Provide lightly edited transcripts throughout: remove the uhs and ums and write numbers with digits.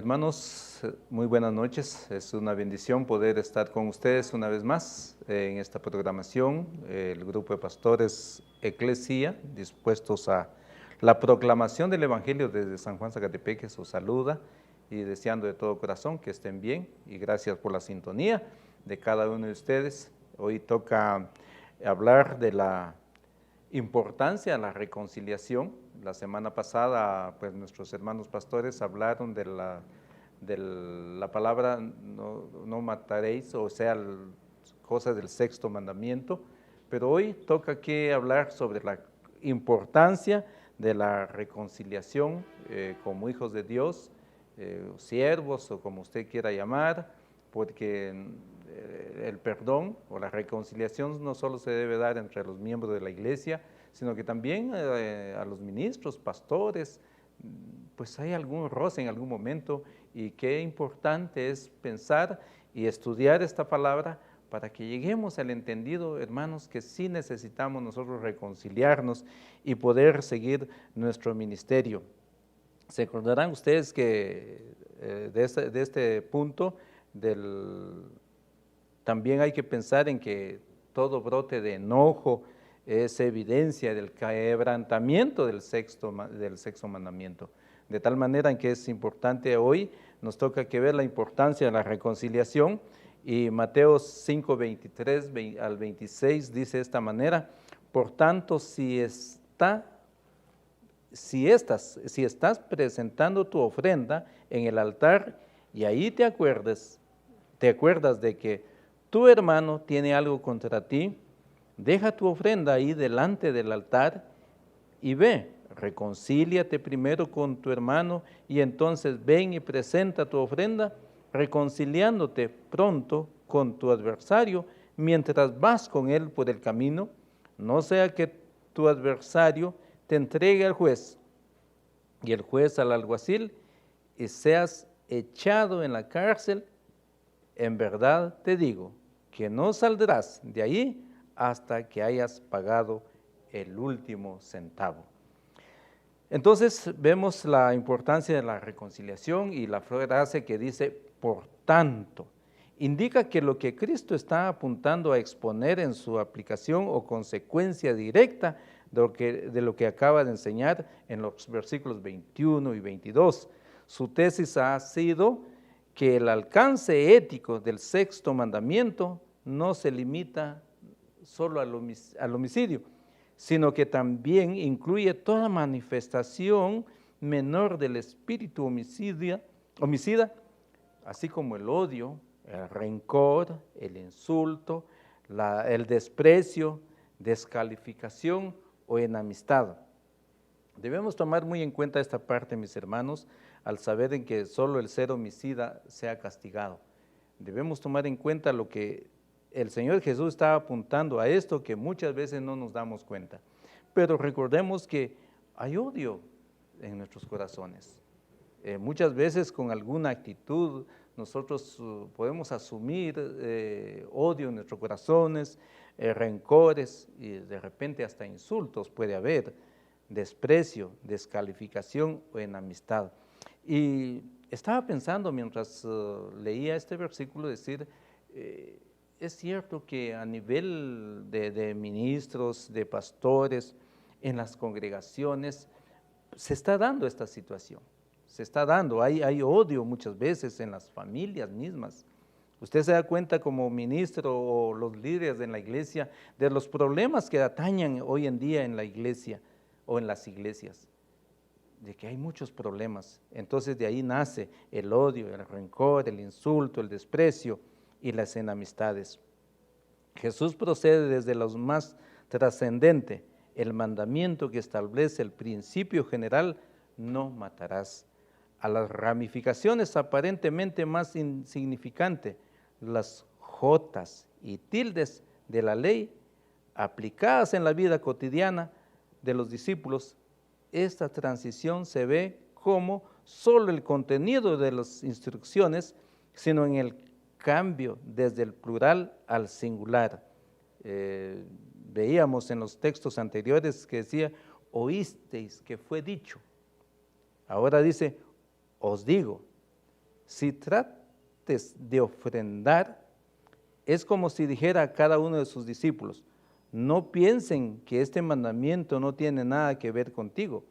Hermanos, muy buenas noches. Es una bendición poder estar con ustedes una vez más en esta programación. El grupo de pastores Eclesia, dispuestos a la proclamación del Evangelio desde San Juan Zacatepeque, os saluda y deseando de todo corazón que estén bien y gracias por la sintonía de cada uno de ustedes. Hoy toca hablar de la importancia de la reconciliación. La semana pasada, pues nuestros hermanos pastores hablaron de la palabra no mataréis, o sea, cosas del sexto mandamiento, pero hoy toca que hablar sobre la importancia de la reconciliación como hijos de Dios, siervos o como usted quiera llamar, porque el perdón o la reconciliación no solo se debe dar entre los miembros de la iglesia, sino que también a los ministros, pastores, pues hay algún roce en algún momento y qué importante es pensar y estudiar esta palabra para que lleguemos al entendido, hermanos, que sí necesitamos nosotros reconciliarnos y poder seguir nuestro ministerio. Se acordarán ustedes que de este punto también hay que pensar en que todo brote de enojo es evidencia del quebrantamiento del sexto mandamiento. De tal manera en que es importante hoy, nos toca que ver la importancia de la reconciliación, y Mateo 5, 23 al 26 dice de esta manera: por tanto, si estás presentando tu ofrenda en el altar y ahí te acuerdas de que tu hermano tiene algo contra ti, deja tu ofrenda ahí delante del altar y ve, reconcíliate primero con tu hermano y entonces ven y presenta tu ofrenda, reconciliándote pronto con tu adversario mientras vas con él por el camino, no sea que tu adversario te entregue al juez y el juez al alguacil y seas echado en la cárcel. En verdad te digo que no saldrás de ahí hasta que hayas pagado el último centavo. Entonces vemos la importancia de la reconciliación y la frase que dice por tanto. Indica que lo que Cristo está apuntando a exponer en su aplicación o consecuencia directa de lo que acaba de enseñar en los versículos 21 y 22. Su tesis ha sido que el alcance ético del sexto mandamiento no se limita solo al homicidio, sino que también incluye toda manifestación menor del espíritu homicida, así como el odio, el rencor, el insulto, el desprecio, descalificación o enemistad. Debemos tomar muy en cuenta esta parte, mis hermanos, al saber en que solo el ser homicida sea castigado. Debemos tomar en cuenta lo que el Señor Jesús está apuntando a esto, que muchas veces no nos damos cuenta. Pero recordemos que hay odio en nuestros corazones. Muchas veces con alguna actitud nosotros podemos asumir odio en nuestros corazones, rencores y de repente hasta insultos puede haber, desprecio, descalificación o enemistad. Y estaba pensando mientras leía este versículo decir, es cierto que a nivel de ministros, de pastores, en las congregaciones, se está dando esta situación, se está dando, hay odio muchas veces en las familias mismas. Usted se da cuenta como ministro o los líderes en la iglesia de los problemas que atañan hoy en día en la iglesia o en las iglesias, de que hay muchos problemas. Entonces de ahí nace el odio, el rencor, el insulto, el desprecio y las enemistades. Jesús procede desde lo más trascendente, el mandamiento que establece el principio general, no matarás, a las ramificaciones aparentemente más insignificantes, las jotas y tildes de la ley aplicadas en la vida cotidiana de los discípulos. Esta transición se ve como solo el contenido de las instrucciones, sino en el cambio desde el plural al singular. Veíamos en los textos anteriores que decía, oísteis que fue dicho. Ahora dice, os digo. Si trates de ofrendar, es como si dijera a cada uno de sus discípulos, no piensen que este mandamiento no tiene nada que ver contigo,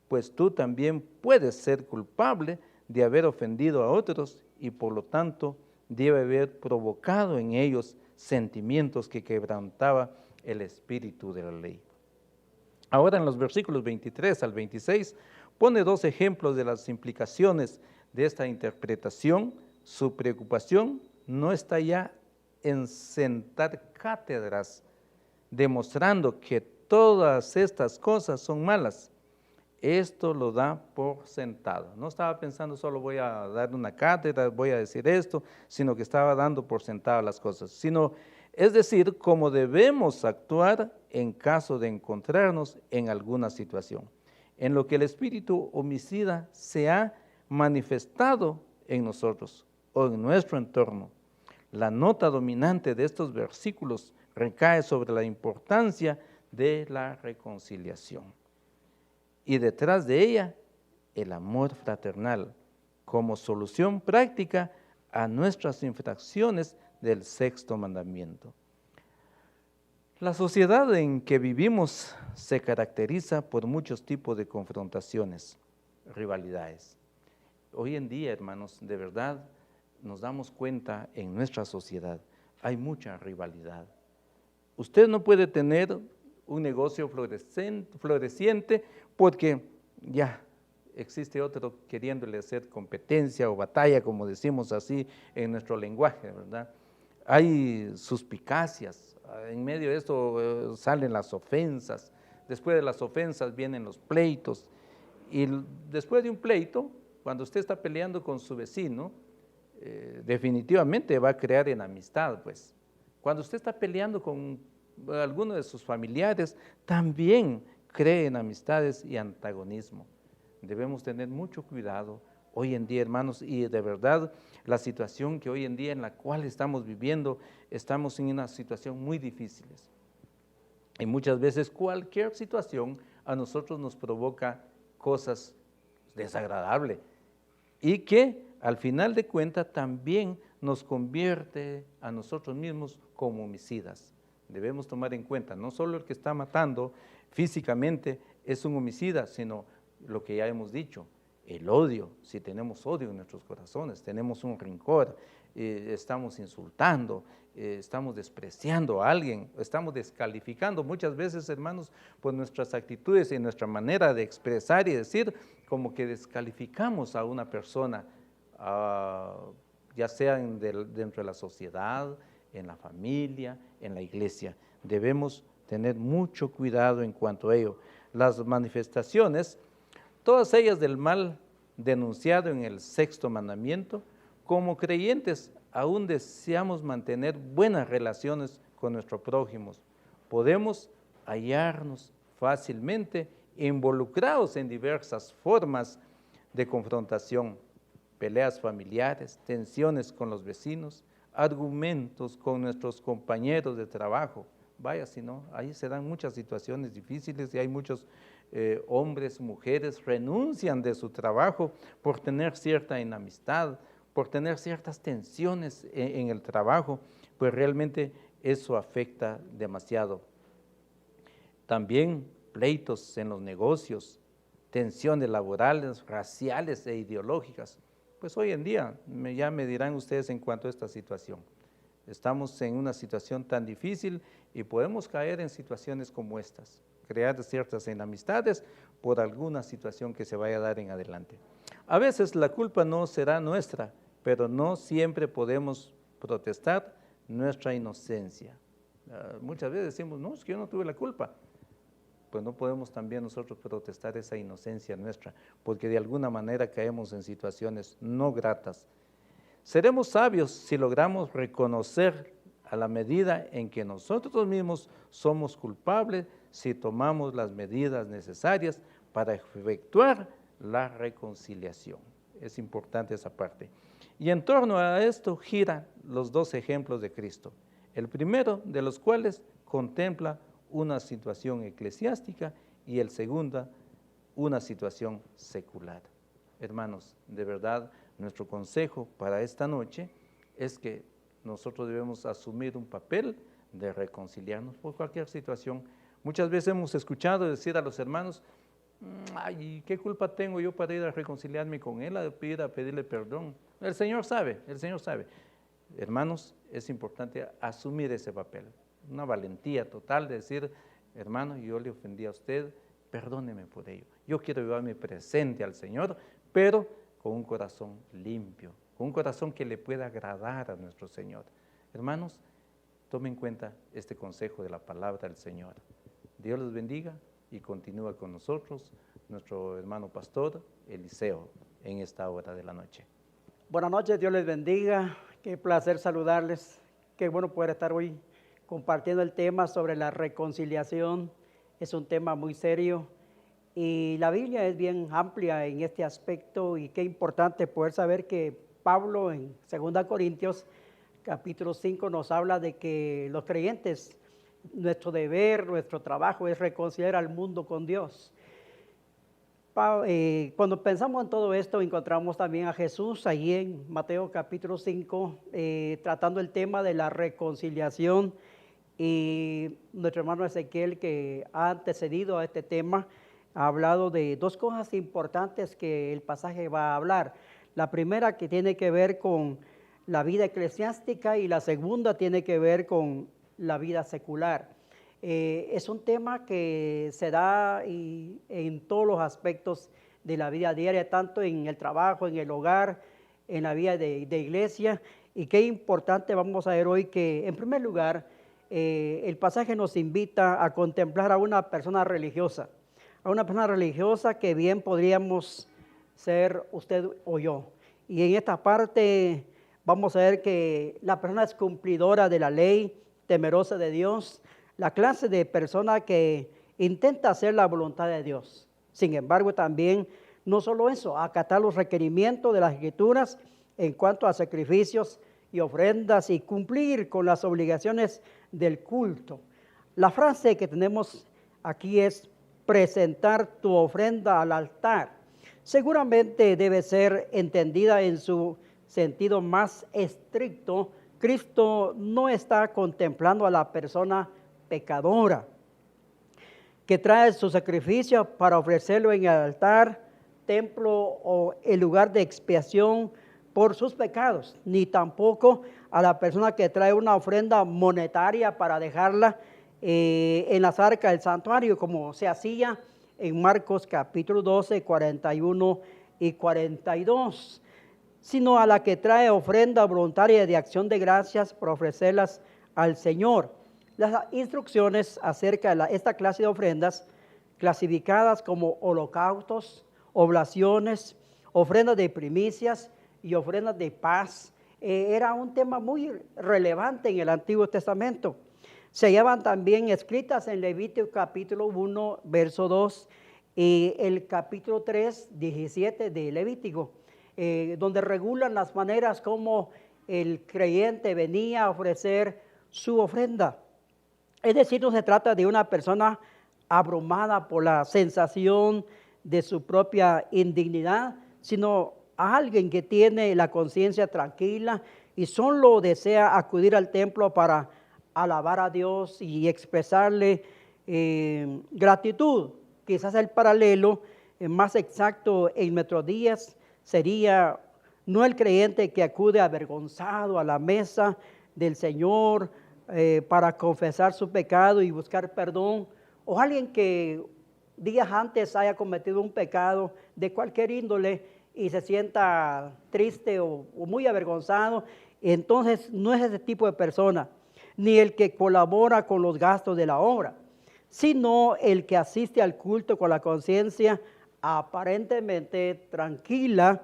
pues tú también puedes ser culpable de haber ofendido a otros y por lo tanto debe haber provocado en ellos sentimientos que quebrantaba el espíritu de la ley. Ahora en los versículos 23 al 26 pone dos ejemplos de las implicaciones de esta interpretación. Su preocupación no está ya en sentar cátedras, demostrando que todas estas cosas son malas. Esto lo da por sentado. No estaba pensando solo voy a dar una cátedra, voy a decir esto, sino que estaba dando por sentado las cosas. Es decir, cómo debemos actuar en caso de encontrarnos en alguna situación, en lo que el espíritu homicida se ha manifestado en nosotros o en nuestro entorno. La nota dominante de estos versículos recae sobre la importancia de la reconciliación. Y detrás de ella, el amor fraternal como solución práctica a nuestras infracciones del sexto mandamiento. La sociedad en que vivimos se caracteriza por muchos tipos de confrontaciones, rivalidades. Hoy en día, hermanos, de verdad nos damos cuenta en nuestra sociedad, hay mucha rivalidad. Usted no puede tener un negocio floreciente porque ya existe otro queriéndole hacer competencia o batalla, como decimos así en nuestro lenguaje, ¿verdad? Hay suspicacias, en medio de esto salen las ofensas, después de las ofensas vienen los pleitos, y después de un pleito, cuando usted está peleando con su vecino, definitivamente va a crear enemistad, pues. Cuando usted está peleando con alguno de sus familiares, también cree en amistades y antagonismo. Debemos tener mucho cuidado hoy en día, hermanos, y de verdad la situación que hoy en día en la cual estamos viviendo, estamos en una situación muy difícil. Y muchas veces cualquier situación a nosotros nos provoca cosas desagradables y que al final de cuentas también nos convierte a nosotros mismos como homicidas. Debemos tomar en cuenta, no solo el que está matando físicamente es un homicida, sino lo que ya hemos dicho, el odio. Si tenemos odio en nuestros corazones, tenemos un rencor, estamos insultando, estamos despreciando a alguien, estamos descalificando muchas veces, hermanos, por nuestras actitudes y nuestra manera de expresar y decir, como que descalificamos a una persona, ya sea dentro de la sociedad, en la familia, en la iglesia. Debemos tener mucho cuidado en cuanto a ello. Las manifestaciones, todas ellas del mal denunciado en el sexto mandamiento, como creyentes aún deseamos mantener buenas relaciones con nuestros prójimos. Podemos hallarnos fácilmente involucrados en diversas formas de confrontación, peleas familiares, tensiones con los vecinos, argumentos con nuestros compañeros de trabajo. Vaya, si no, ahí se dan muchas situaciones difíciles y hay muchos hombres, mujeres, renuncian de su trabajo por tener cierta enemistad, por tener ciertas tensiones en el trabajo, pues realmente eso afecta demasiado. También pleitos en los negocios, tensiones laborales, raciales e ideológicas. Pues hoy en día, ya me dirán ustedes en cuanto a esta situación. Estamos en una situación tan difícil y podemos caer en situaciones como estas, crear ciertas enemistades por alguna situación que se vaya a dar en adelante. A veces la culpa no será nuestra, pero no siempre podemos protestar nuestra inocencia. Muchas veces decimos, no, es que yo no tuve la culpa. Pues no podemos también nosotros protestar esa inocencia nuestra, porque de alguna manera caemos en situaciones no gratas. Seremos sabios si logramos reconocer a la medida en que nosotros mismos somos culpables, si tomamos las medidas necesarias para efectuar la reconciliación. Es importante esa parte. Y en torno a esto giran los dos ejemplos de Cristo. El primero de los cuales contempla una situación eclesiástica y el segundo, una situación secular. Hermanos, de verdad nuestro consejo para esta noche es que nosotros debemos asumir un papel de reconciliarnos por cualquier situación. Muchas veces hemos escuchado decir a los hermanos, ay, ¿qué culpa tengo yo para ir a reconciliarme con él, a pedirle perdón? El Señor sabe, el Señor sabe. Hermanos, es importante asumir ese papel, una valentía total de decir, hermano, yo le ofendí a usted, perdóneme por ello. Yo quiero llevarme presente al Señor, pero con un corazón limpio, con un corazón que le pueda agradar a nuestro Señor. Hermanos, tomen en cuenta este consejo de la palabra del Señor. Dios los bendiga y continúa con nosotros nuestro hermano pastor Eliseo en esta hora de la noche. Buenas noches, Dios les bendiga. Qué placer saludarles. Qué bueno poder estar hoy compartiendo el tema sobre la reconciliación. Es un tema muy serio y la Biblia es bien amplia en este aspecto y qué importante poder saber que Pablo en 2 Corintios capítulo 5 nos habla de que los creyentes, nuestro deber, nuestro trabajo es reconciliar al mundo con Dios. Cuando pensamos en todo esto, encontramos también a Jesús allí en Mateo capítulo 5, tratando el tema de la reconciliación. Y nuestro hermano Ezequiel, que ha antecedido a este tema, ha hablado de dos cosas importantes que el pasaje va a hablar. La primera que tiene que ver con la vida eclesiástica y la segunda tiene que ver con la vida secular. Es un tema que se da en todos los aspectos de la vida diaria, tanto en el trabajo, en el hogar, en la vida de iglesia. Y qué importante vamos a ver hoy que, en primer lugar, el pasaje nos invita a contemplar a una persona religiosa que bien podríamos ser usted o yo. Y en esta parte vamos a ver que la persona es cumplidora de la ley, temerosa de Dios, la clase de persona que intenta hacer la voluntad de Dios. Sin embargo, también no solo eso, acatar los requerimientos de las Escrituras en cuanto a sacrificios y ofrendas y cumplir con las obligaciones del culto. La frase que tenemos aquí es presentar tu ofrenda al altar. Seguramente debe ser entendida en su sentido más estricto. Cristo no está contemplando a la persona pecadora que trae su sacrificio para ofrecerlo en el altar, templo o el lugar de expiación por sus pecados, ni tampoco a la persona que trae una ofrenda monetaria para dejarla en las arcas del santuario, como se hacía en Marcos capítulo 12, 41 y 42, sino a la que trae ofrenda voluntaria de acción de gracias para ofrecerlas al Señor. Las instrucciones acerca de esta clase de ofrendas, clasificadas como holocaustos, oblaciones, ofrendas de primicias y ofrendas de paz, era un tema muy relevante en el Antiguo Testamento. Se hallaban también escritas en Levítico capítulo 1, verso 2 y el capítulo 3, 17 de Levítico, donde regulan las maneras como el creyente venía a ofrecer su ofrenda. Es decir, no se trata de una persona abrumada por la sensación de su propia indignidad, sino a alguien que tiene la conciencia tranquila y solo desea acudir al templo para alabar a Dios y expresarle gratitud. Quizás el paralelo más exacto en nuestros días sería no el creyente que acude avergonzado a la mesa del Señor para confesar su pecado y buscar perdón, o alguien que días antes haya cometido un pecado de cualquier índole y se sienta triste o muy avergonzado. Entonces no es ese tipo de persona, ni el que colabora con los gastos de la obra, sino el que asiste al culto con la conciencia aparentemente tranquila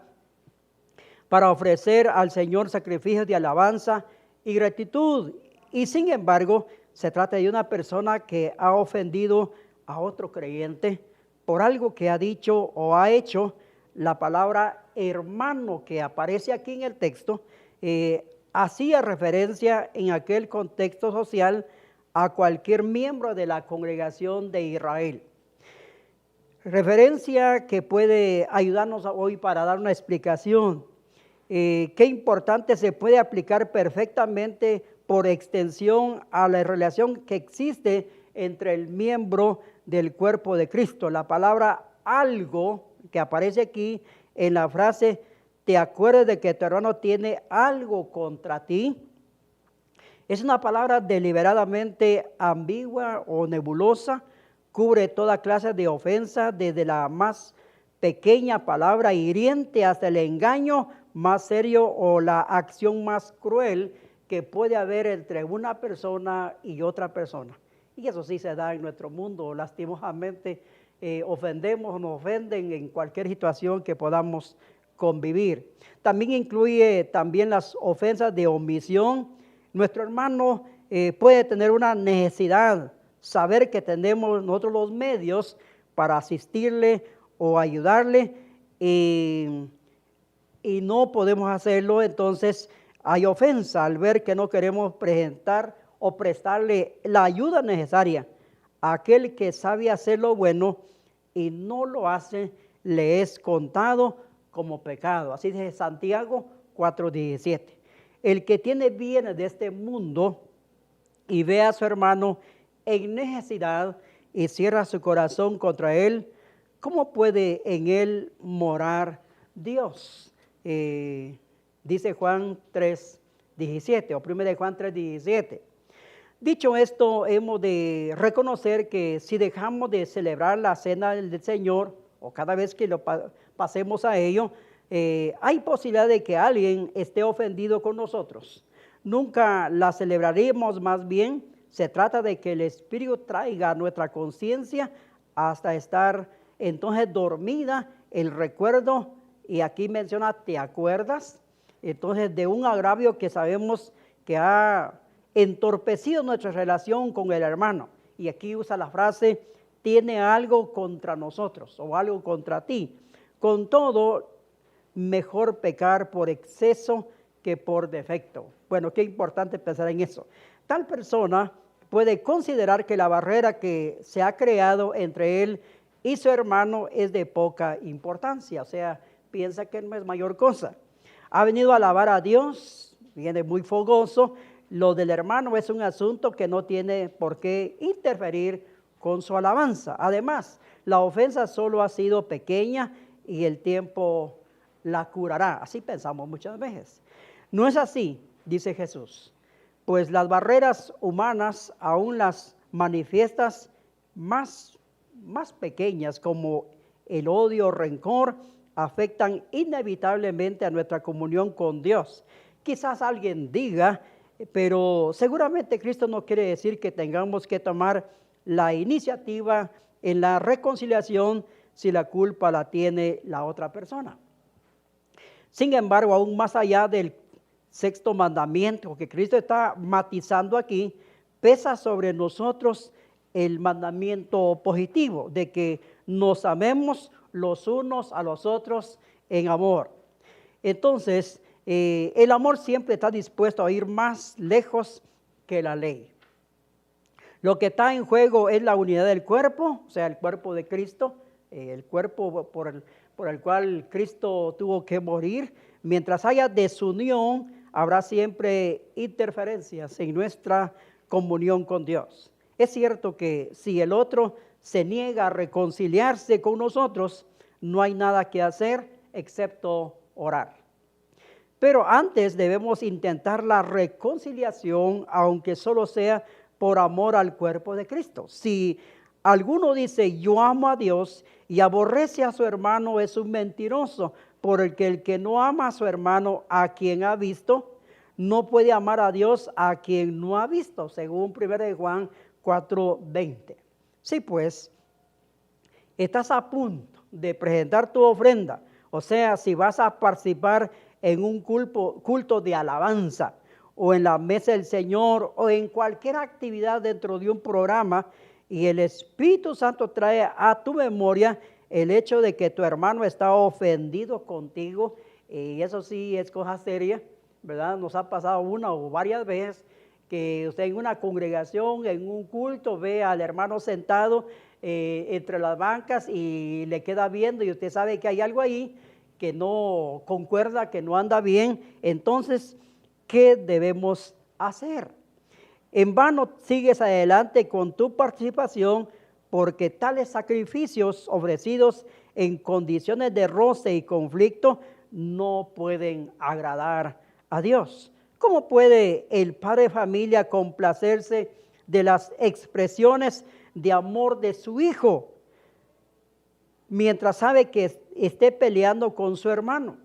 para ofrecer al Señor sacrificios de alabanza y gratitud. Y sin embargo, se trata de una persona que ha ofendido a otro creyente por algo que ha dicho o ha hecho. La palabra hermano que aparece aquí en el texto hacía referencia en aquel contexto social a cualquier miembro de la congregación de Israel. Referencia que puede ayudarnos hoy para dar una explicación. qué importante, se puede aplicar perfectamente por extensión a la relación que existe entre el miembro del cuerpo de Cristo. La palabra algo que aparece aquí en la frase, te acuerdas de que tu hermano tiene algo contra ti, es una palabra deliberadamente ambigua o nebulosa, cubre toda clase de ofensa, desde la más pequeña palabra hiriente hasta el engaño más serio o la acción más cruel que puede haber entre una persona y otra persona. Y eso sí se da en nuestro mundo, lastimosamente ofendemos o nos ofenden en cualquier situación que podamos convivir. También incluye también las ofensas de omisión. Nuestro hermano puede tener una necesidad, saber que tenemos nosotros los medios para asistirle o ayudarle y no podemos hacerlo, entonces hay ofensa al ver que no queremos presentar o prestarle la ayuda necesaria a aquel que sabe hacer lo bueno y no lo hace, le es contado como pecado. Así dice Santiago 4:17. El que tiene bienes de este mundo y ve a su hermano en necesidad y cierra su corazón contra él, ¿cómo puede en él morar Dios? Dice Juan 3:17 o 1 de Juan 3:17. Dicho esto, hemos de reconocer que si dejamos de celebrar la cena del Señor o cada vez que lo pasemos a ello, hay posibilidad de que alguien esté ofendido con nosotros. Nunca la celebraremos, más bien se trata de que el Espíritu traiga a nuestra conciencia hasta estar entonces dormida el recuerdo, y aquí menciona, ¿te acuerdas? Entonces de un agravio que sabemos que ha entorpecido nuestra relación con el hermano. Y aquí usa la frase, tiene algo contra nosotros o algo contra ti. Con todo, mejor pecar por exceso que por defecto. Bueno, qué importante pensar en eso. Tal persona puede considerar que la barrera que se ha creado entre él y su hermano es de poca importancia, o sea, piensa que no es mayor cosa. Ha venido a alabar a Dios, viene muy fogoso. Lo del hermano es un asunto que no tiene por qué interferir con su alabanza. Además, la ofensa solo ha sido pequeña y el tiempo la curará. Así pensamos muchas veces. No es así, dice Jesús, pues las barreras humanas, aún las manifiestas más pequeñas como el odio o rencor, afectan inevitablemente a nuestra comunión con Dios. Quizás alguien diga, pero seguramente Cristo no quiere decir que tengamos que tomar la iniciativa en la reconciliación si la culpa la tiene la otra persona. Sin embargo, aún más allá del sexto mandamiento que Cristo está matizando aquí, pesa sobre nosotros el mandamiento positivo de que nos amemos los unos a los otros en amor. Entonces, el amor siempre está dispuesto a ir más lejos que la ley. Lo que está en juego es la unidad del cuerpo, o sea, el cuerpo de Cristo, el cuerpo por el cual Cristo tuvo que morir. Mientras haya desunión, habrá siempre interferencias en nuestra comunión con Dios. Es cierto que si el otro se niega a reconciliarse con nosotros, no hay nada que hacer excepto orar. Pero antes debemos intentar la reconciliación, aunque solo sea por amor al cuerpo de Cristo. Si alguno dice, yo amo a Dios y aborrece a su hermano, es un mentiroso, porque el que no ama a su hermano, a quien ha visto, no puede amar a Dios a quien no ha visto, según 1 Juan 4:20. Sí, pues, estás a punto de presentar tu ofrenda, o sea, si vas a participar en un culto de alabanza, o en la mesa del Señor, o en cualquier actividad dentro de un programa, y el Espíritu Santo trae a tu memoria el hecho de que tu hermano está ofendido contigo, y eso sí es cosa seria, ¿verdad? Nos ha pasado una o varias veces que usted en una congregación, en un culto, ve al hermano sentado entre las bancas y le queda viendo, y usted sabe que hay algo ahí que no concuerda, que no anda bien, entonces, ¿qué debemos hacer? En vano sigues adelante con tu participación, porque tales sacrificios ofrecidos en condiciones de roce y conflicto no pueden agradar a Dios. ¿Cómo puede el padre de familia complacerse de las expresiones de amor de su hijo mientras sabe que esté peleando con su hermano?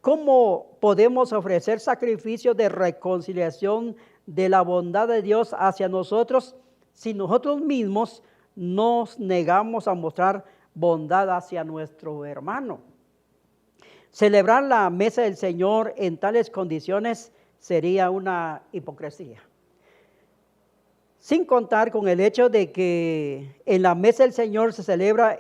¿Cómo podemos ofrecer sacrificios de reconciliación de la bondad de Dios hacia nosotros si nosotros mismos nos negamos a mostrar bondad hacia nuestro hermano? Celebrar la mesa del Señor en tales condiciones sería una hipocresía. Sin contar con el hecho de que en la mesa del Señor se celebra,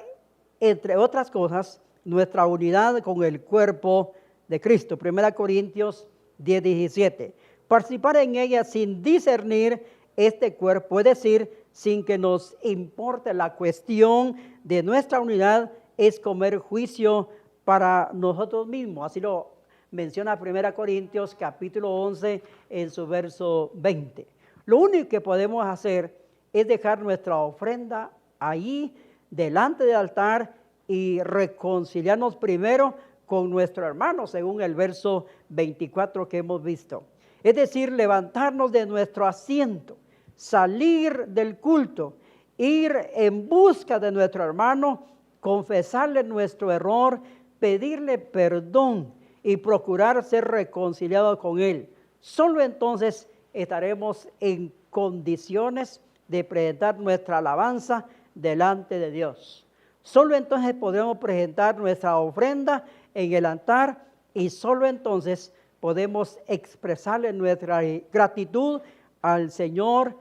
entre otras cosas, nuestra unidad con el cuerpo de Cristo. 1 Corintios 10:17. Participar en ella sin discernir este cuerpo, es decir, sin que nos importe la cuestión de nuestra unidad, es comer juicio para nosotros mismos. Así lo menciona 1 Corintios capítulo 11 en su verso 20. Lo único que podemos hacer es dejar nuestra ofrenda ahí delante del altar y reconciliarnos primero con nuestro hermano, según el verso 24 que hemos visto. Es decir, levantarnos de nuestro asiento, salir del culto, ir en busca de nuestro hermano, confesarle nuestro error, pedirle perdón y procurar ser reconciliados con él. Solo entonces estaremos en condiciones de presentar nuestra alabanza delante de Dios. Solo entonces podremos presentar nuestra ofrenda en el altar y solo entonces podemos expresarle nuestra gratitud al Señor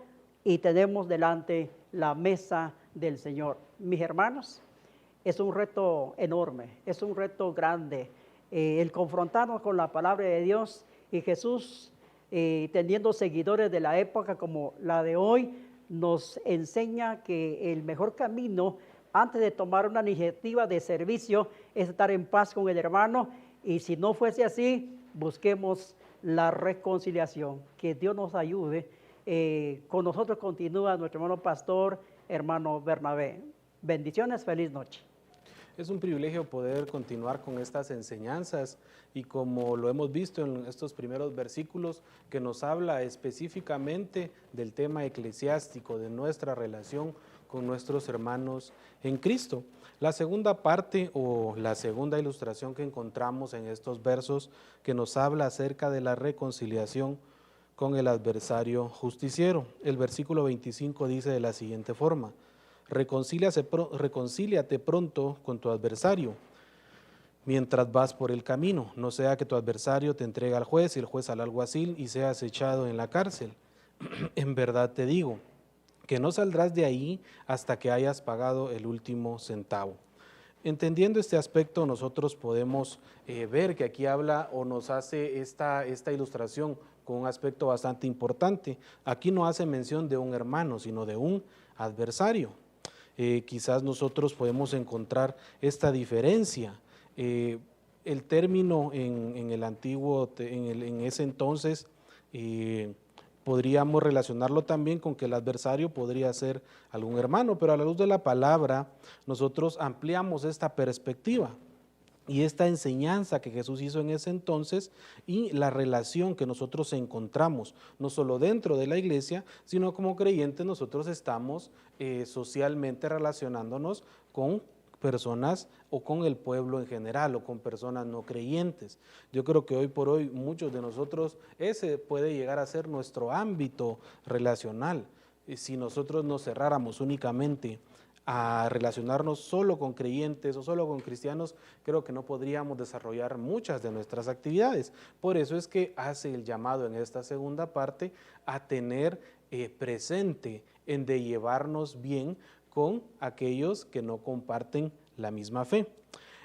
y tenemos delante la mesa del Señor. Mis hermanos, es un reto enorme, es un reto grande el confrontarnos con la palabra de Dios, y Jesús, teniendo seguidores de la época como la de hoy, nos enseña que el mejor camino antes de tomar una iniciativa de servicio es estar en paz con el hermano, y si no fuese así, busquemos la reconciliación. Que Dios nos ayude. Con nosotros continúa nuestro hermano pastor, hermano Bernabé. Bendiciones, feliz noche. Es un privilegio poder continuar con estas enseñanzas, y como lo hemos visto en estos primeros versículos, que nos habla específicamente del tema eclesiástico, de nuestra relación con nuestros hermanos en Cristo. La segunda parte o la segunda ilustración que encontramos en estos versos, que nos habla acerca de la reconciliación con el adversario justiciero. El versículo 25 dice de la siguiente forma: reconcíliate pronto con tu adversario mientras vas por el camino, no sea que tu adversario te entregue al juez y el juez al alguacil y seas echado en la cárcel. En verdad te digo que no saldrás de ahí hasta que hayas pagado el último centavo. Entendiendo este aspecto, nosotros podemos ver que aquí habla o nos hace esta ilustración con un aspecto bastante importante. Aquí no hace mención de un hermano, sino de un adversario. Quizás nosotros podemos encontrar esta diferencia. El término en el antiguo, en ese entonces, podríamos relacionarlo también con que el adversario podría ser algún hermano, pero a la luz de la palabra nosotros ampliamos esta perspectiva y esta enseñanza que Jesús hizo en ese entonces, y la relación que nosotros encontramos, no solo dentro de la iglesia, sino como creyentes nosotros estamos socialmente relacionándonos con personas o con el pueblo en general o con personas no creyentes. Yo creo que hoy por hoy muchos de nosotros ese puede llegar a ser nuestro ámbito relacional. Si nosotros nos cerráramos únicamente a relacionarnos solo con creyentes o solo con cristianos, creo que no podríamos desarrollar muchas de nuestras actividades. Por eso es que hace el llamado en esta segunda parte a tener presente en de llevarnos bien con aquellos que no comparten la misma fe.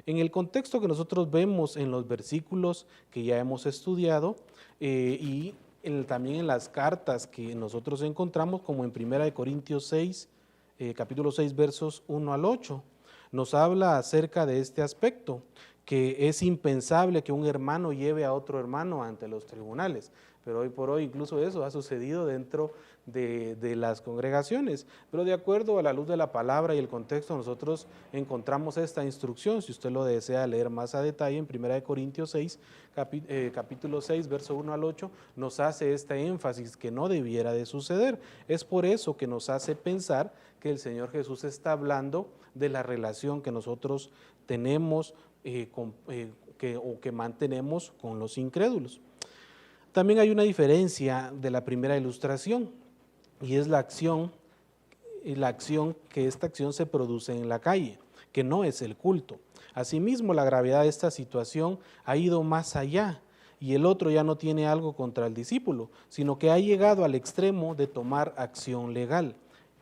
En el contexto que nosotros vemos en los versículos que ya hemos estudiado y también en las cartas que nosotros encontramos, como en 1 Corintios 6, capítulo 6, versos 1 al 8, nos habla acerca de este aspecto, que es impensable que un hermano lleve a otro hermano ante los tribunales, pero hoy por hoy incluso eso ha sucedido dentro de las congregaciones. Pero de acuerdo a la luz de la palabra y el contexto, nosotros encontramos esta instrucción, si usted lo desea leer más a detalle, en 1 Corintios 6, capítulo 6, verso 1 al 8, nos hace este énfasis que no debiera de suceder. Es por eso que nos hace pensar que el Señor Jesús está hablando de la relación que nosotros tenemos o que mantenemos con los incrédulos. También hay una diferencia de la primera ilustración, y es la acción que esta acción se produce en la calle, que no es el culto. Asimismo, la gravedad de esta situación ha ido más allá, y el otro ya no tiene algo contra el discípulo, sino que ha llegado al extremo de tomar acción legal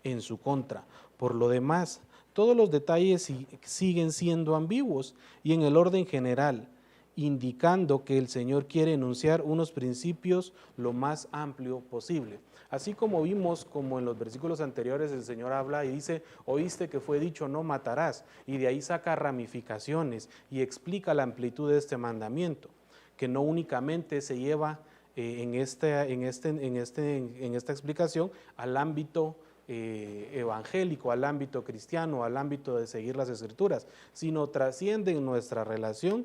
en su contra. Por lo demás, todos los detalles siguen siendo ambiguos y en el orden general, indicando que el Señor quiere enunciar unos principios lo más amplio posible. Así como vimos, como en los versículos anteriores, el Señor habla y dice, oíste que fue dicho, no matarás, y de ahí saca ramificaciones y explica la amplitud de este mandamiento, que no únicamente se lleva en esta explicación al ámbito evangélico, al ámbito cristiano, al ámbito de seguir las Escrituras, sino trasciende nuestra relación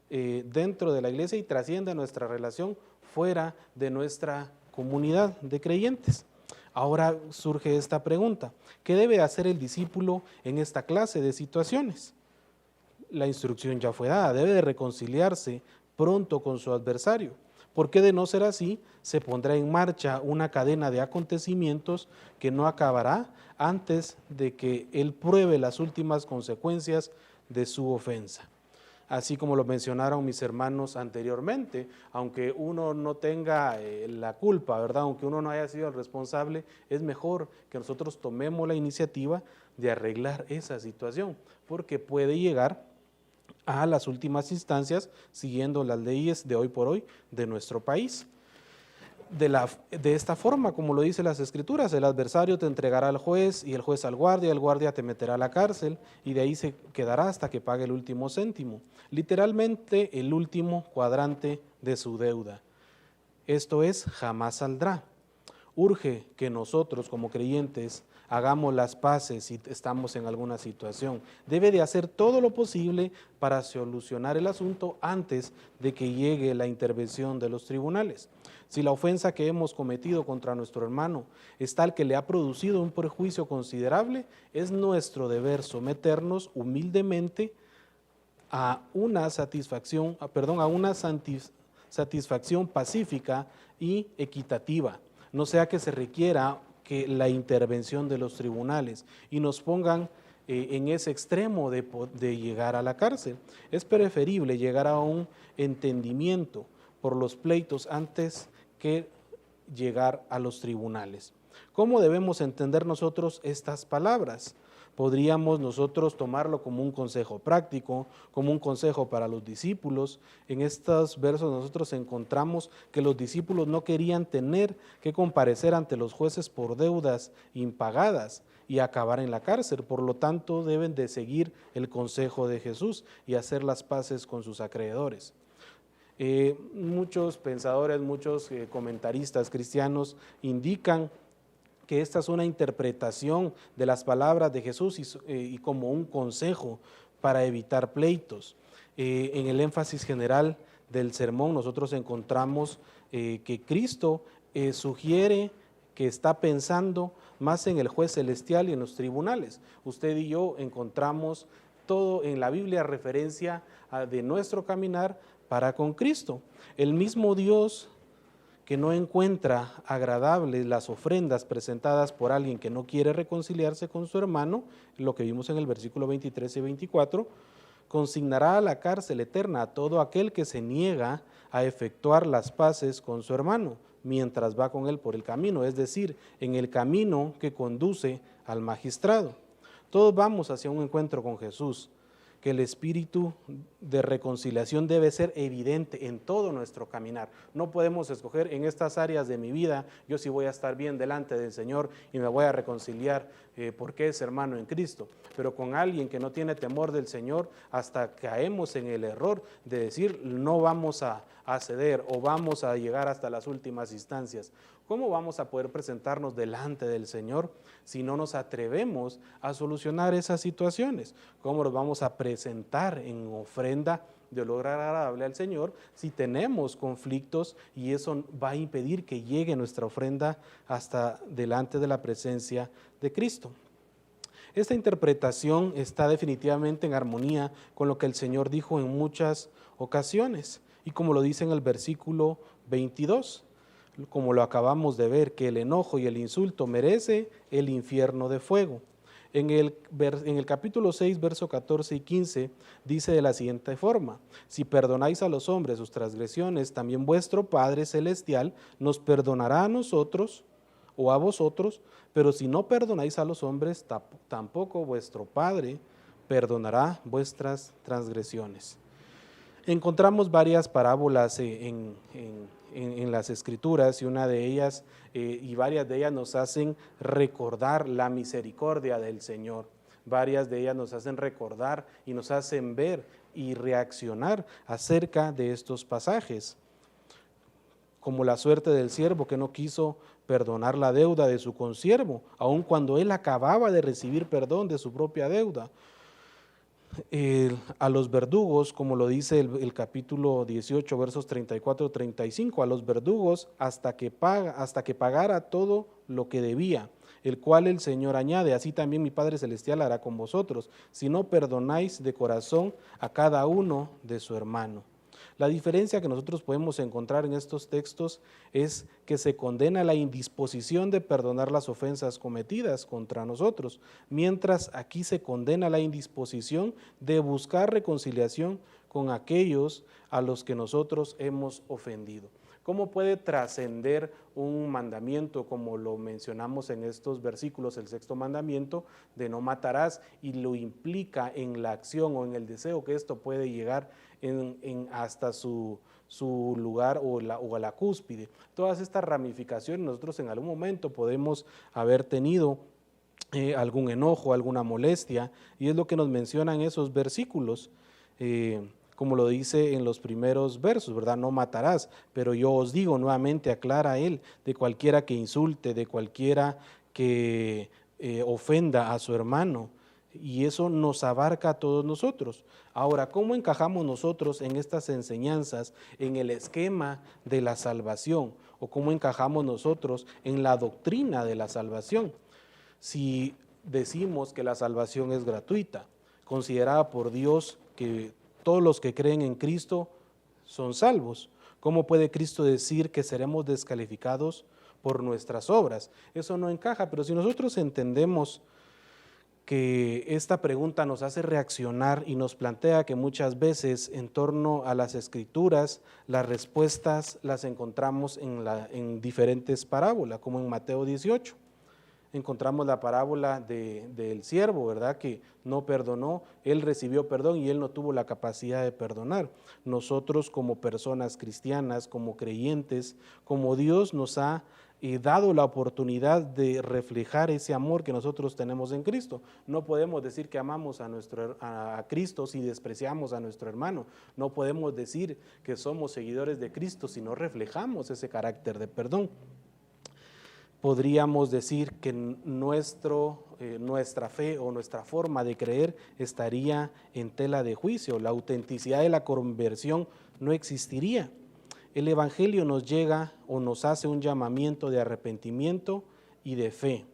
dentro de la iglesia y trasciende nuestra relación fuera de nuestra comunidad de creyentes. Ahora surge esta pregunta: ¿qué debe hacer el discípulo en esta clase de situaciones? La instrucción ya fue dada, debe de reconciliarse pronto con su adversario, porque de no ser así, se pondrá en marcha una cadena de acontecimientos que no acabará antes de que él pruebe las últimas consecuencias de su ofensa. Así como lo mencionaron mis hermanos anteriormente, aunque uno no tenga la culpa, ¿verdad? Aunque uno no haya sido el responsable, es mejor que nosotros tomemos la iniciativa de arreglar esa situación, porque puede llegar a las últimas instancias siguiendo las leyes de hoy por hoy de nuestro país. De esta forma, como lo dice las Escrituras, el adversario te entregará al juez y el juez al guardia, y el guardia te meterá a la cárcel y de ahí se quedará hasta que pague el último céntimo, literalmente el último cuadrante de su deuda. Esto es, jamás saldrá. Urge que nosotros como creyentes hagamos las paces si estamos en alguna situación. Debe de hacer todo lo posible para solucionar el asunto antes de que llegue la intervención de los tribunales. Si la ofensa que hemos cometido contra nuestro hermano es tal que le ha producido un perjuicio considerable, es nuestro deber someternos humildemente a una satisfacción pacífica y equitativa. No sea que se requiera que la intervención de los tribunales y nos pongan en ese extremo de llegar a la cárcel. Es preferible llegar a un entendimiento por los pleitos antes que llegar a los tribunales. ¿Cómo debemos entender nosotros estas palabras? Podríamos nosotros tomarlo como un consejo práctico, como un consejo para los discípulos. En estos versos nosotros encontramos que los discípulos no querían tener que comparecer ante los jueces por deudas impagadas y acabar en la cárcel. Por lo tanto, deben de seguir el consejo de Jesús y hacer las paces con sus acreedores. Muchos pensadores, muchos comentaristas cristianos indican que esta es una interpretación de las palabras de Jesús y como un consejo para evitar pleitos. En el énfasis general del sermón nosotros encontramos que Cristo sugiere que está pensando más en el juez celestial y en los tribunales. Usted y yo encontramos todo en la Biblia referencia de nuestro caminar para con Cristo. El mismo Dios que no encuentra agradables las ofrendas presentadas por alguien que no quiere reconciliarse con su hermano, lo que vimos en el versículo 23 y 24, consignará a la cárcel eterna a todo aquel que se niega a efectuar las paces con su hermano, mientras va con él por el camino, es decir, en el camino que conduce al magistrado. Todos vamos hacia un encuentro con Jesús, que el espíritu de reconciliación debe ser evidente en todo nuestro caminar. No podemos escoger en estas áreas de mi vida, yo sí voy a estar bien delante del Señor y me voy a reconciliar porque es hermano en Cristo. Pero con alguien que no tiene temor del Señor, hasta caemos en el error de decir no vamos a ceder o vamos a llegar hasta las últimas instancias. ¿Cómo vamos a poder presentarnos delante del Señor si no nos atrevemos a solucionar esas situaciones? ¿Cómo nos vamos a presentar en ofrenda de olor agradable al Señor si tenemos conflictos y eso va a impedir que llegue nuestra ofrenda hasta delante de la presencia de Cristo? Esta interpretación está definitivamente en armonía con lo que el Señor dijo en muchas ocasiones y como lo dice en el versículo 22. Como lo acabamos de ver, que el enojo y el insulto merece el infierno de fuego. En el capítulo 6, verso 14 y 15, dice de la siguiente forma: si perdonáis a los hombres sus transgresiones, también vuestro Padre Celestial nos perdonará a nosotros o a vosotros, pero si no perdonáis a los hombres, tampoco vuestro Padre perdonará vuestras transgresiones. Encontramos varias parábolas en las Escrituras y una de ellas y varias de ellas nos hacen recordar la misericordia del Señor. Varias de ellas nos hacen recordar y nos hacen ver y reaccionar acerca de estos pasajes, como la suerte del siervo que no quiso perdonar la deuda de su consiervo, aun cuando él acababa de recibir perdón de su propia deuda. A los verdugos, como lo dice el capítulo 18, versos 34-35, a los verdugos hasta que pagara todo lo que debía, el cual el Señor añade: así también mi Padre Celestial hará con vosotros, si no perdonáis de corazón a cada uno de su hermano. La diferencia que nosotros podemos encontrar en estos textos es que se condena la indisposición de perdonar las ofensas cometidas contra nosotros, mientras aquí se condena la indisposición de buscar reconciliación con aquellos a los que nosotros hemos ofendido. ¿Cómo puede trascender un mandamiento como lo mencionamos en estos versículos, el sexto mandamiento de no matarás, y lo implica en la acción o en el deseo que esto puede llegar hasta su lugar o a la cúspide? Todas estas ramificaciones nosotros en algún momento podemos haber tenido algún enojo, alguna molestia, y es lo que nos mencionan esos versículos. Como lo dice en los primeros versos, ¿verdad? No matarás, pero yo os digo, nuevamente aclara él, de cualquiera que insulte, de cualquiera que ofenda a su hermano, y eso nos abarca a todos nosotros. Ahora, ¿cómo encajamos nosotros en estas enseñanzas, en el esquema de la salvación? ¿O cómo encajamos nosotros en la doctrina de la salvación? Si decimos que la salvación es gratuita, considerada por Dios que todos los que creen en Cristo son salvos, ¿cómo puede Cristo decir que seremos descalificados por nuestras obras? Eso no encaja, pero si nosotros entendemos que esta pregunta nos hace reaccionar y nos plantea que muchas veces en torno a las Escrituras las respuestas las encontramos en diferentes parábolas, como en Mateo 18. Encontramos la parábola del siervo, ¿verdad? Que no perdonó, él recibió perdón y él no tuvo la capacidad de perdonar. Nosotros como personas cristianas, como creyentes, como Dios nos ha dado la oportunidad de reflejar ese amor que nosotros tenemos en Cristo. No podemos decir que amamos a Cristo si despreciamos a nuestro hermano. No podemos decir que somos seguidores de Cristo si no reflejamos ese carácter de perdón. Podríamos decir que nuestra fe o nuestra forma de creer estaría en tela de juicio. La autenticidad de la conversión no existiría. El Evangelio nos llega o nos hace un llamamiento de arrepentimiento y de fe.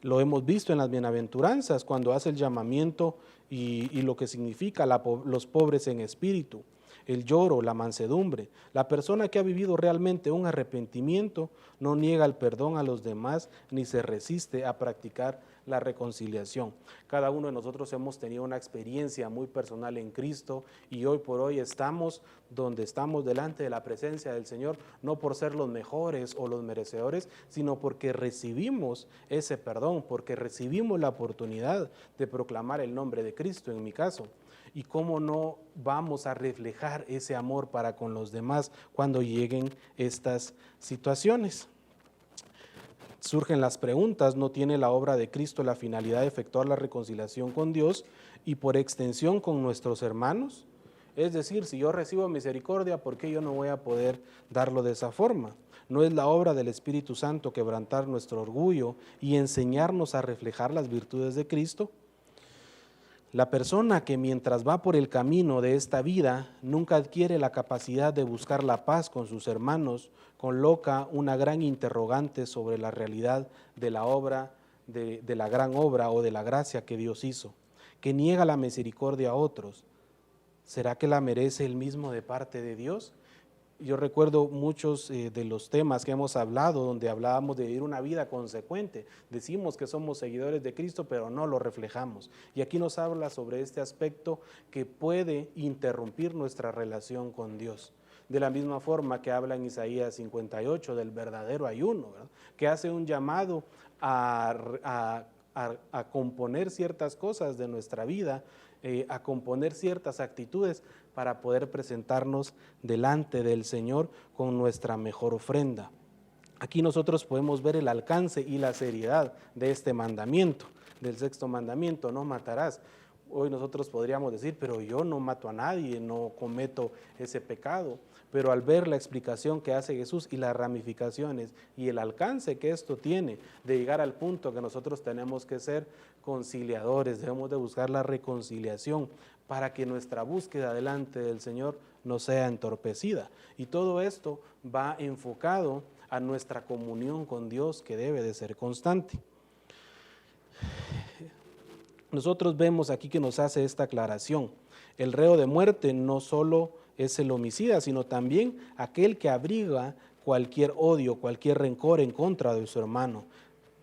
Lo hemos visto en las bienaventuranzas cuando hace el llamamiento y lo que significa los pobres en espíritu, el lloro, la mansedumbre. La persona que ha vivido realmente un arrepentimiento no niega el perdón a los demás ni se resiste a practicar la reconciliación. Cada uno de nosotros hemos tenido una experiencia muy personal en Cristo y hoy por hoy estamos donde estamos delante de la presencia del Señor, no por ser los mejores o los merecedores, sino porque recibimos ese perdón, porque recibimos la oportunidad de proclamar el nombre de Cristo en mi caso. y cómo no vamos a reflejar ese amor para con los demás cuando lleguen estas situaciones. Surgen las preguntas, ¿no tiene la obra de Cristo la finalidad de efectuar la reconciliación con Dios y por extensión con nuestros hermanos? Es decir, si yo recibo misericordia, ¿por qué yo no voy a poder darlo de esa forma? ¿No es la obra del Espíritu Santo quebrantar nuestro orgullo y enseñarnos a reflejar las virtudes de Cristo? La persona que mientras va por el camino de esta vida nunca adquiere la capacidad de buscar la paz con sus hermanos, coloca una gran interrogante sobre la realidad de la obra, de la gran obra o de la gracia que Dios hizo, que niega la misericordia a otros. ¿Será que la merece el mismo de parte de Dios? Yo recuerdo muchos de los temas que hemos hablado, donde hablábamos de vivir una vida consecuente. Decimos que somos seguidores de Cristo, pero no lo reflejamos. Y aquí nos habla sobre este aspecto que puede interrumpir nuestra relación con Dios. De la misma forma que habla en Isaías 58 del verdadero ayuno, ¿verdad? Que hace un llamado a componer ciertas cosas de nuestra vida, a componer ciertas actitudes para poder presentarnos delante del Señor con nuestra mejor ofrenda. Aquí nosotros podemos ver el alcance y la seriedad de este mandamiento, del sexto mandamiento, no matarás. Hoy nosotros podríamos decir, pero yo no mato a nadie, no cometo ese pecado. Pero al ver la explicación que hace Jesús y las ramificaciones y el alcance que esto tiene de llegar al punto que nosotros tenemos que ser conciliadores, debemos de buscar la reconciliación para que nuestra búsqueda delante del Señor no sea entorpecida. Y todo esto va enfocado a nuestra comunión con Dios, que debe de ser constante. Nosotros vemos aquí que nos hace esta aclaración. El reo de muerte no solo es el homicida, sino también aquel que abriga cualquier odio, cualquier rencor en contra de su hermano.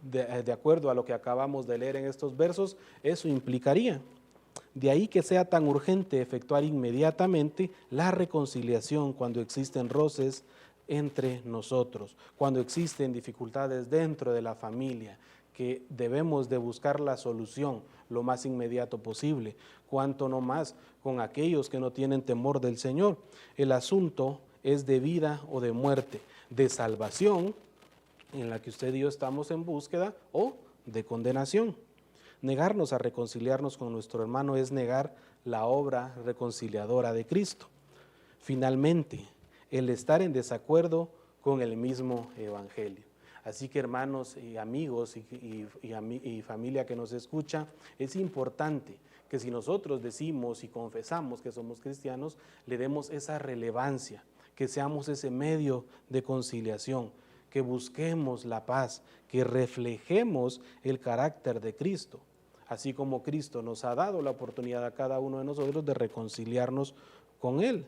De acuerdo a lo que acabamos de leer en estos versos, eso implicaría. De ahí que sea tan urgente efectuar inmediatamente la reconciliación cuando existen roces entre nosotros, cuando existen dificultades dentro de la familia, que debemos de buscar la solución lo más inmediato posible, cuanto no más con aquellos que no tienen temor del Señor. El asunto es de vida o de muerte, de salvación, en la que usted y yo estamos en búsqueda, o de condenación. Negarnos a reconciliarnos con nuestro hermano es negar la obra reconciliadora de Cristo. Finalmente, el estar en desacuerdo con el mismo evangelio. Así que hermanos y amigos y familia que nos escucha, es importante que si nosotros decimos y confesamos que somos cristianos, le demos esa relevancia, que seamos ese medio de conciliación, que busquemos la paz, que reflejemos el carácter de Cristo, así como Cristo nos ha dado la oportunidad a cada uno de nosotros de reconciliarnos con Él.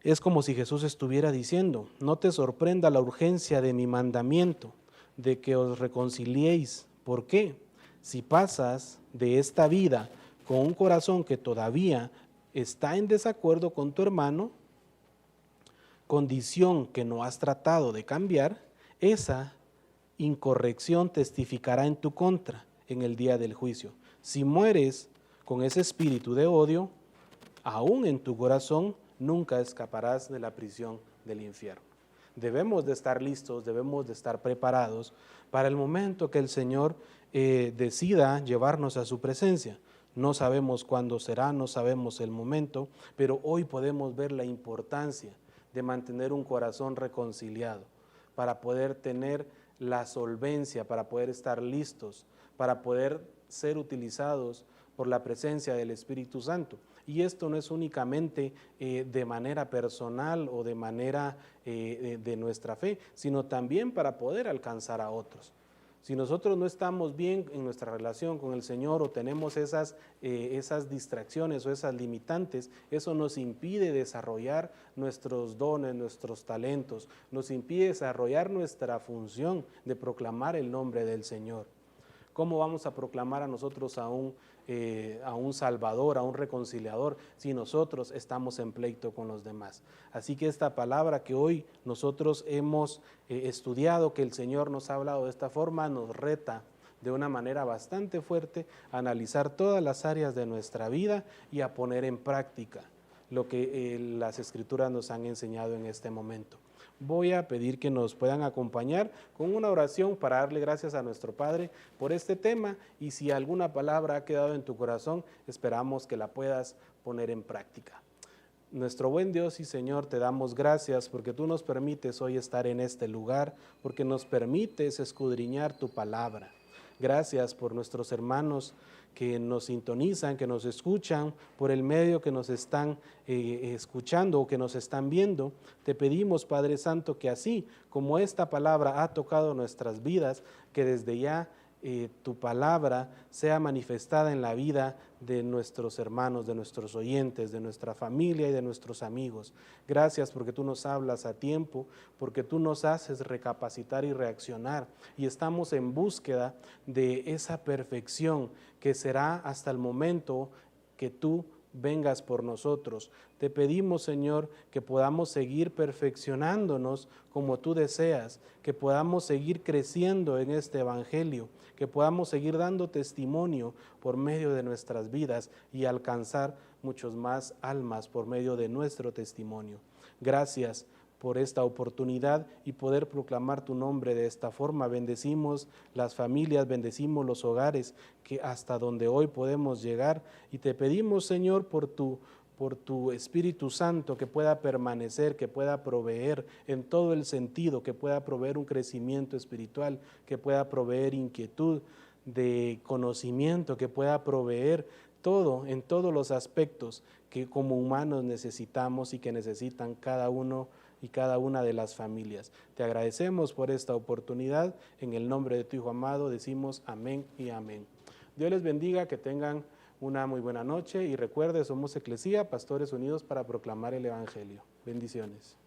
Es como si Jesús estuviera diciendo, no te sorprenda la urgencia de mi mandamiento, de que os reconciliéis. ¿Por qué? Si pasas de esta vida con un corazón que todavía está en desacuerdo con tu hermano, condición que no has tratado de cambiar, esa incorrección testificará en tu contra en el día del juicio. Si mueres con ese espíritu de odio, aún en tu corazón, nunca escaparás de la prisión del infierno. Debemos de estar listos, debemos de estar preparados para el momento que el Señor decida llevarnos a su presencia. No sabemos cuándo será, no sabemos el momento, pero hoy podemos ver la importancia de mantener un corazón reconciliado para poder tener la solvencia, para poder estar listos, para poder ser utilizados por la presencia del Espíritu Santo. Y esto no es únicamente de manera personal o de manera de nuestra fe, sino también para poder alcanzar a otros. Si nosotros no estamos bien en nuestra relación con el Señor o tenemos esas distracciones o esas limitantes, eso nos impide desarrollar nuestros dones, nuestros talentos, nos impide desarrollar nuestra función de proclamar el nombre del Señor. ¿Cómo vamos a proclamar a nosotros a un Salvador, a un reconciliador, si nosotros estamos en pleito con los demás? Así que esta palabra que hoy nosotros hemos estudiado, que el Señor nos ha hablado de esta forma, nos reta, de una manera bastante fuerte a analizar todas las áreas de nuestra vida y a poner en práctica lo que las Escrituras nos han enseñado en este momento. Voy a pedir que nos puedan acompañar con una oración para darle gracias a nuestro Padre por este tema, y si alguna palabra ha quedado en tu corazón, esperamos que la puedas poner en práctica. Nuestro buen Dios y Señor, te damos gracias porque tú nos permites hoy estar en este lugar, porque nos permites escudriñar tu palabra. Gracias por nuestros hermanos que nos sintonizan, que nos escuchan, por el medio que nos están escuchando o que nos están viendo. Te pedimos, Padre Santo, que así como esta palabra ha tocado nuestras vidas, que desde ya tu palabra sea manifestada en la vida de nuestros hermanos, de nuestros oyentes, de nuestra familia y de nuestros amigos. Gracias porque tú nos hablas a tiempo, porque tú nos haces recapacitar y reaccionar, y estamos en búsqueda de esa perfección que será hasta el momento que tú vengas por nosotros. Te pedimos, Señor, que podamos seguir perfeccionándonos como tú deseas, que podamos seguir creciendo en este evangelio, que podamos seguir dando testimonio por medio de nuestras vidas y alcanzar muchos más almas por medio de nuestro testimonio. Gracias por esta oportunidad y poder proclamar tu nombre de esta forma. Bendecimos las familias, bendecimos los hogares que hasta donde hoy podemos llegar, y te pedimos, Señor, por tu Espíritu Santo, que pueda permanecer, que pueda proveer en todo el sentido, que pueda proveer un crecimiento espiritual, que pueda proveer inquietud de conocimiento, que pueda proveer todo, en todos los aspectos que como humanos necesitamos y que necesitan cada uno y cada una de las familias. Te agradecemos por esta oportunidad. En el nombre de tu Hijo amado decimos amén y amén. Dios les bendiga, que tengan una muy buena noche, y recuerde, somos Eclesía, pastores unidos para proclamar el evangelio. Bendiciones.